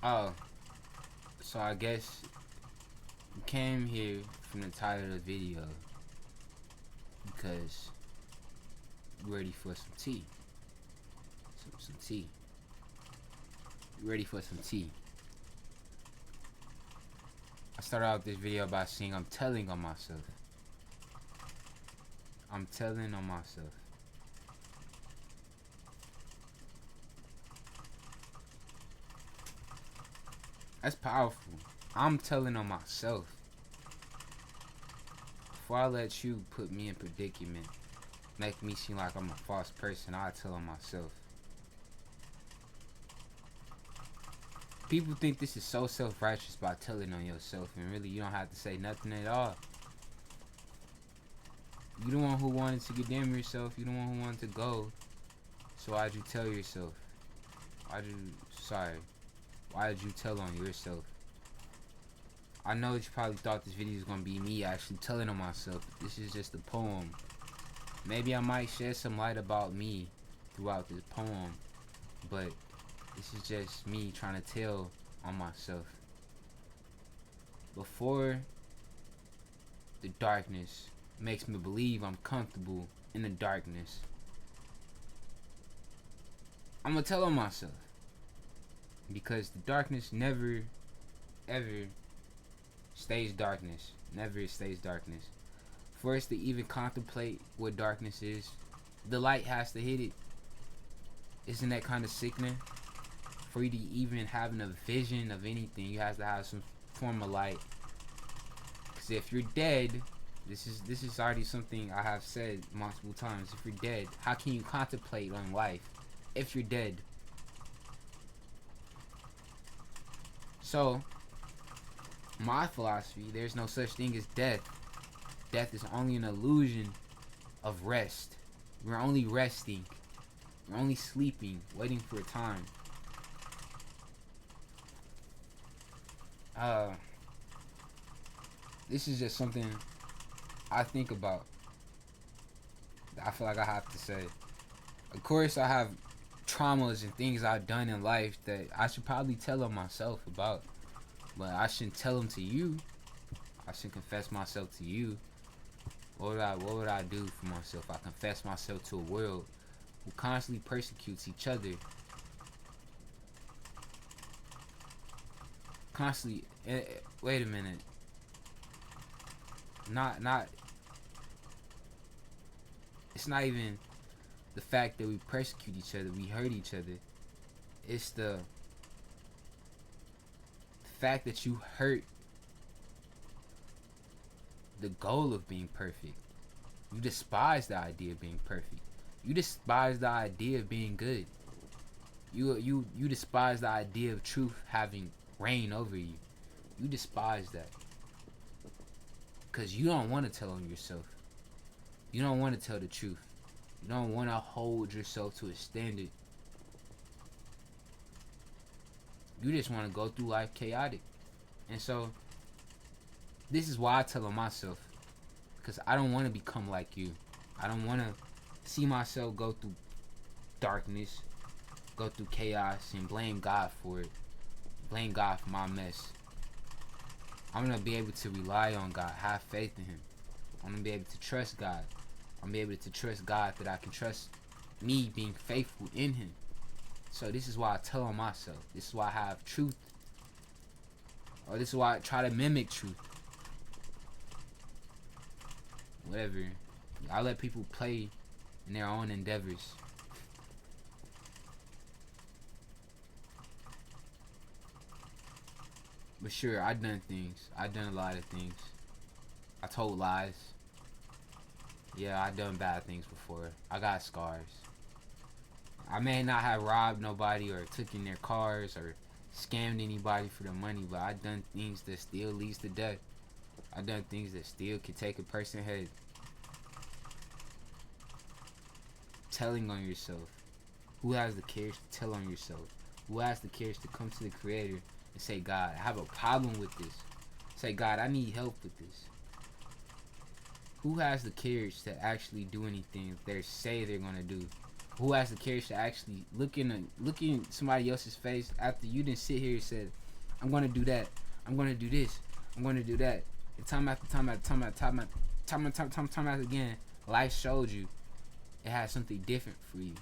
Oh, so I guess you came here from the title of the video because you ready for some tea. Some tea. You ready for some tea? I started out this video by saying I'm telling on myself. I'm telling on myself. That's powerful. I'm telling on myself. Before I let you put me in predicament, make me seem like I'm a false person, I tell on myself. People think this is so self-righteous by telling on yourself, and really you don't have to say nothing at all. You the one who wanted to condemn yourself. You the one who wanted to go. So why'd you tell yourself? Why did you tell on yourself? I know that you probably thought this video was gonna be me actually telling on myself. This is just a poem. Maybe I might shed some light about me throughout this poem, but this is just me trying to tell on myself. Before the darkness makes me believe I'm comfortable in the darkness, I'm gonna tell on myself. Because the darkness never, ever stays darkness. Never stays darkness. For us to even contemplate what darkness is, the light has to hit it. Isn't that kind of sickening? For you to even having a vision of anything, you have to have some form of light. Because if you're dead, this is already something I have said multiple times. If you're dead, how can you contemplate on life if you're dead? So, my philosophy, there's no such thing as death. Death is only an illusion of rest. We're only resting. We're only sleeping, waiting for a time. This is just something I think about. I feel like I have to say. Of course, I have traumas and things I've done in life that I should probably tell on myself about. But I shouldn't tell them to you. I should confess myself to you. What would I do for myself? I confess myself to a world who constantly persecutes each other. Constantly. Wait a minute. Not. It's not even the fact that we persecute each other. We hurt each other. It's the fact that you hurt the goal of being perfect. You despise the idea of being perfect. You despise the idea of being good. You despise the idea of truth having reign over you. You despise that. Because you don't want to tell on yourself. You don't want to tell the truth. You don't want to hold yourself to a standard. You just want to go through life chaotic. And so, this is why I tell on myself. Because I don't want to become like you. I don't want to see myself go through darkness, go through chaos, and blame God for it. Blame God for my mess. I'm going to be able to rely on God, have faith in Him. I'm going to be able to trust God. I'm going to be able to trust God that I can trust me being faithful in Him. So this is why I tell on myself. This is why I have truth. Or this is why I try to mimic truth. Whatever. I let people play in their own endeavors. But sure, I done things. I done a lot of things. I told lies. Yeah, I done bad things before. I got scars. I may not have robbed nobody or took in their cars or scammed anybody for the money, but I done things that still leads to death. I done things that still can take a person's head. Telling on yourself. Who has the courage to tell on yourself? Who has the courage to come to the Creator and say, God, I have a problem with this. Say, God, I need help with this. Who has the courage to actually do anything they say they're going to do? Who has the courage to actually look in somebody else's face after you didn't sit here and said, I'm gonna do that, I'm gonna do this, I'm gonna do that. And time after time after time after time after again, life showed you it has something different for you.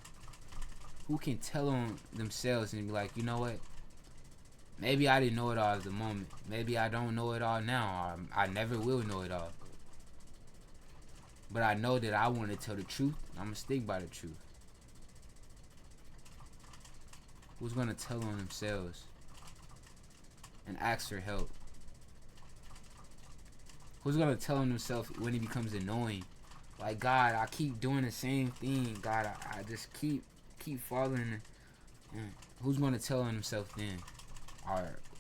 Who can tell on themselves and be like, you know what? Maybe I didn't know it all at the moment. Maybe I don't know it all now. Or I never will know it all. But I know that I want to tell the truth. I'm going to stick by the truth. Who's going to tell on themselves and ask for help? Who's going to tell on themselves when it becomes annoying? Like, God, I keep doing the same thing. God, I just keep falling. Who's going to tell on himself then?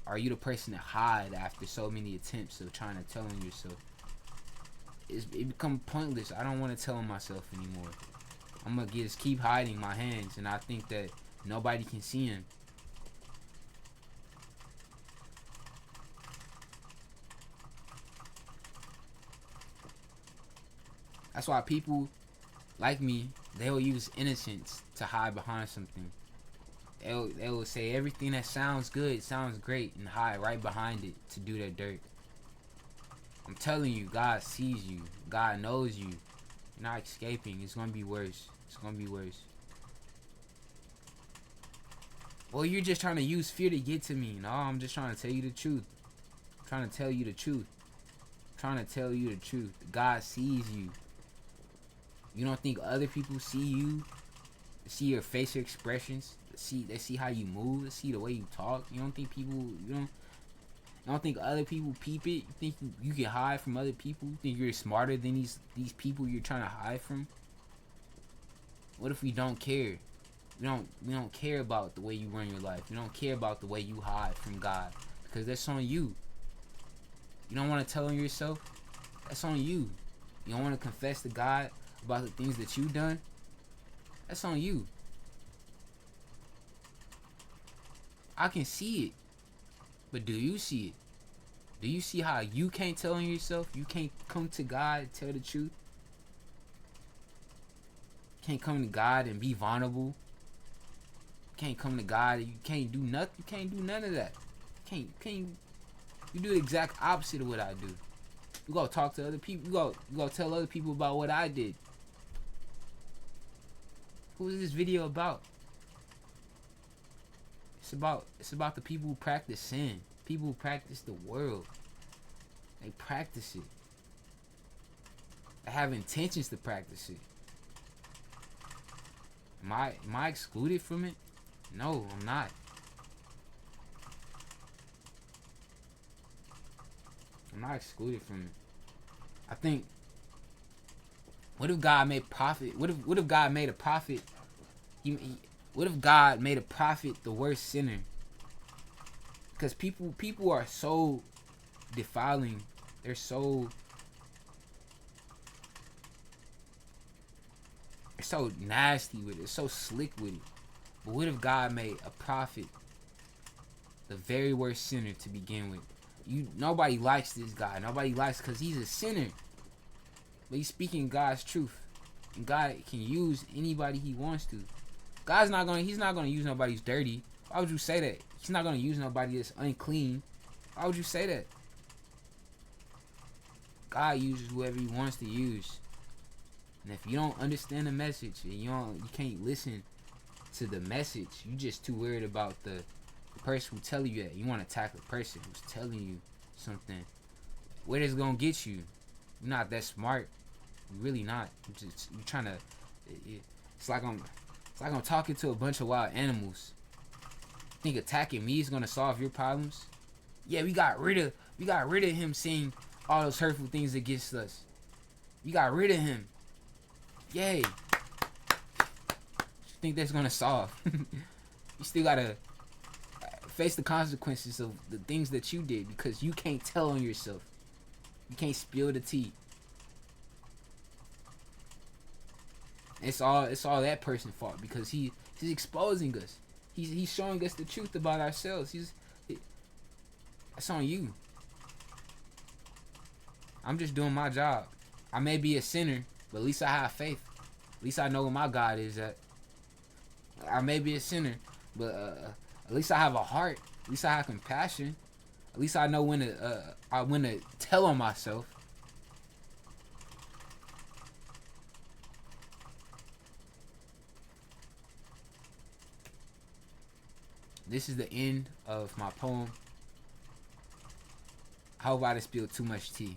Are you the person to hide after so many attempts of trying to tell on yourself? It become pointless. I don't want to tell on myself anymore. I'm going to just keep hiding my hands, and I think that nobody can see him. That's why people like me, they'll use innocence to hide behind something. They'll say everything that sounds good sounds great and hide right behind it to do their dirt. I'm telling you, God sees you. God knows you. You're not escaping. It's going to be worse. It's going to be worse. Well, you're just trying to use fear to get to me. No, I'm just trying to tell you the truth. I'm trying to tell you the truth. I'm trying to tell you the truth. God sees you. You don't think other people see you? See your facial expressions? They see how you move? They see the way you talk? You don't think people, you don't think other people peep it? You think you can hide from other people? You think you're smarter than these people you're trying to hide from? What if we don't care? We don't care about the way you run your life. We don't care about the way you hide from God, because that's on you. You don't want to tell on yourself? That's on you. You don't want to confess to God about the things that you've done? That's on you. I can see it, but do you see it? Do you see how you can't tell on yourself? You can't come to God and tell the truth? You can't come to God and be vulnerable? You can't come to God and you can't do nothing? You can't do none of that. You do the exact opposite of what I do. You go talk to other people. You go tell other people about what I did. Who is this video about? It's about the people who practice sin. People who practice the world. They practice it. They have intentions to practice it. Am I excluded from it? No, I'm not. I'm not excluded from it. I think, what if God made prophet? What if God made a prophet? What if God made a prophet the worst sinner? Because people are so defiling. They're so nasty with it. So slick with it. But what if God made a prophet the very worst sinner to begin with? Nobody likes this guy. Nobody likes, because he's a sinner. But he's speaking God's truth. And God can use anybody he wants to. He's not gonna use nobody's dirty. Why would you say that? He's not gonna use nobody that's unclean. Why would you say that? God uses whoever he wants to use. And if you don't understand the message and you can't listen to the message, you just too worried about the person who telling you that. You want to attack the person who's telling you something. Where it's gonna get you? You're not that smart. You're really not. You're trying to. It's like I'm talking to a bunch of wild animals. Think attacking me is gonna solve your problems? Yeah, we got rid of him saying all those hurtful things against us. We got rid of him. Yay. You think that's gonna solve? You still gotta face the consequences of the things that you did, because you can't tell on yourself. You can't spill the tea. It's all that person's fault, because he's exposing us. He's showing us the truth about ourselves. That's on you. I'm just doing my job. I may be a sinner, but at least I have faith. At least I know where my God is at. I may be a sinner, but at least I have a heart. At least I have compassion. At least I know when to tell on myself. This is the end of my poem. I hope I didn't spill too much tea.